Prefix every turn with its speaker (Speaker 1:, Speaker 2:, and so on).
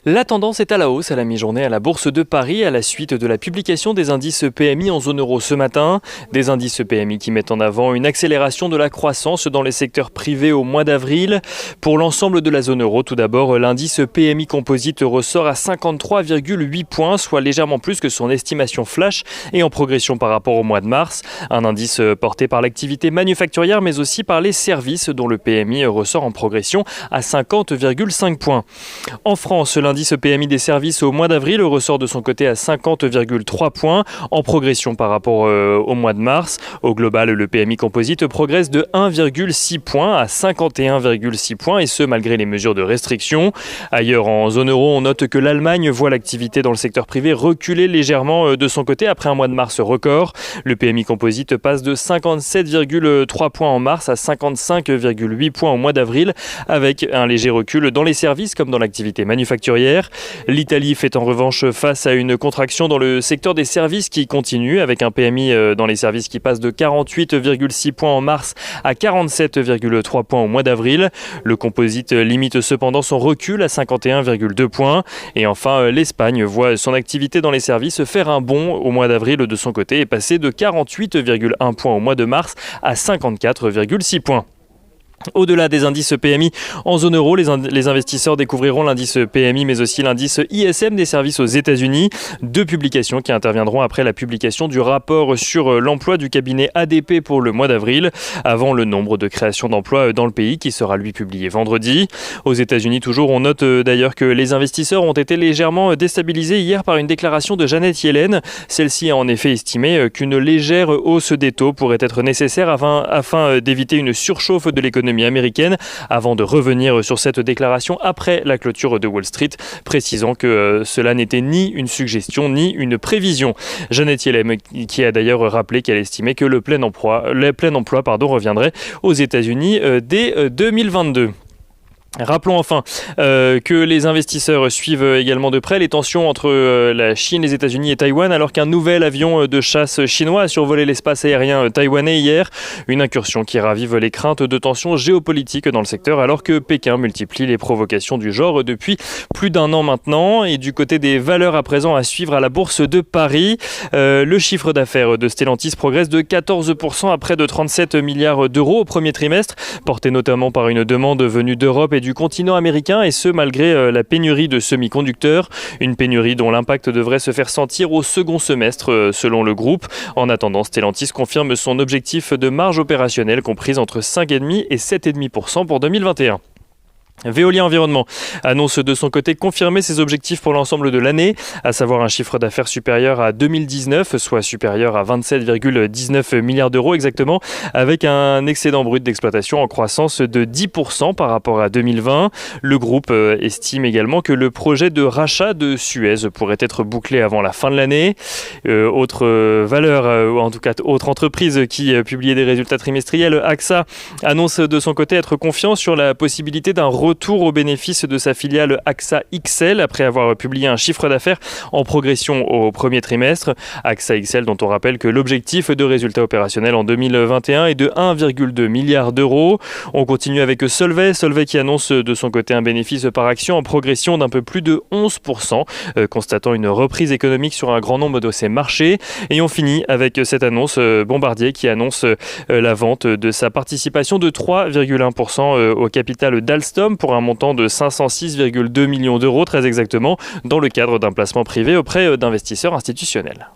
Speaker 1: La tendance est à la hausse à la mi-journée à la Bourse de Paris à la suite de la publication des indices PMI en zone euro ce matin. Des indices PMI qui mettent en avant une accélération de la croissance dans les secteurs privés au mois d'avril. Pour l'ensemble de la zone euro, tout d'abord, l'indice PMI composite ressort à 53,8 points, soit légèrement plus que son estimation flash et en progression par rapport au mois de mars. Un indice porté par l'activité manufacturière mais aussi par les services dont le PMI ressort en progression à 50,5 points. En France, l'indice PMI des services au mois d'avril ressort de son côté à 50,3 points, en progression par rapport au mois de mars. Au global, le PMI composite progresse de 1,6 points à 51,6 points, et ce malgré les mesures de restriction. Ailleurs, en zone euro, on note que l'Allemagne voit l'activité dans le secteur privé reculer légèrement de son côté après un mois de mars record. Le PMI composite passe de 57,3 points en mars à 55,8 points au mois d'avril, avec un léger recul dans les services comme dans l'activité manufacturière. L'Italie fait en revanche face à une contraction dans le secteur des services qui continue, avec un PMI dans les services qui passe de 48,6 points en mars à 47,3 points au mois d'avril. Le composite limite cependant son recul à 51,2 points. Et enfin, l'Espagne voit son activité dans les services faire un bond au mois d'avril de son côté et passer de 48,1 points au mois de mars à 54,6 points. Au-delà des indices PMI en zone euro, les investisseurs découvriront l'indice PMI mais aussi l'indice ISM des services aux États-Unis. Deux publications qui interviendront après la publication du rapport sur l'emploi du cabinet ADP pour le mois d'avril, avant le nombre de créations d'emplois dans le pays qui sera lui publié vendredi. Aux États-Unis toujours, on note d'ailleurs que les investisseurs ont été légèrement déstabilisés hier par une déclaration de Janet Yellen. Celle-ci a en effet estimé qu'une légère hausse des taux pourrait être nécessaire afin d'éviter une surchauffe de l'économie américaine, avant de revenir sur cette déclaration après la clôture de Wall Street, précisant que cela n'était ni une suggestion ni une prévision. Janet Yellen qui a d'ailleurs rappelé qu'elle estimait que le plein emploi reviendrait aux États-Unis dès 2022. Rappelons enfin que les investisseurs suivent également de près les tensions entre la Chine, les États-Unis et Taïwan, alors qu'un nouvel avion de chasse chinois a survolé l'espace aérien taïwanais hier. Une incursion qui ravive les craintes de tensions géopolitiques dans le secteur, alors que Pékin multiplie les provocations du genre depuis plus d'un an maintenant. Et du côté des valeurs à présent à suivre à la Bourse de Paris, le chiffre d'affaires de Stellantis progresse de 14% à près de 37 milliards d'euros au premier trimestre, porté notamment par une demande venue d'Europe et du continent américain, et ce malgré la pénurie de semi-conducteurs, une pénurie dont l'impact devrait se faire sentir au second semestre selon le groupe. En attendant, Stellantis confirme son objectif de marge opérationnelle comprise entre 5,5 et 7,5% pour 2021. Veolia Environnement annonce de son côté confirmer ses objectifs pour l'ensemble de l'année, à savoir un chiffre d'affaires supérieur à 2019, soit supérieur à 27,19 milliards d'euros exactement, avec un excédent brut d'exploitation en croissance de 10% par rapport à 2020. Le groupe estime également que le projet de rachat de Suez pourrait être bouclé avant la fin de l'année. Autre valeur, ou en tout cas autre entreprise qui publiait des résultats trimestriels, AXA annonce de son côté être confiant sur la possibilité d'un retour au bénéfice de sa filiale AXA XL après avoir publié un chiffre d'affaires en progression au premier trimestre. AXA XL dont on rappelle que l'objectif de résultat opérationnel en 2021 est de 1,2 milliard d'euros. On continue avec Solvay qui annonce de son côté un bénéfice par action en progression d'un peu plus de 11%, constatant une reprise économique sur un grand nombre de ses marchés. Et on finit avec cette annonce Bombardier qui annonce la vente de sa participation de 3,1% au capital d'Alstom pour un montant de 506,2 millions d'euros très exactement, dans le cadre d'un placement privé auprès d'investisseurs institutionnels.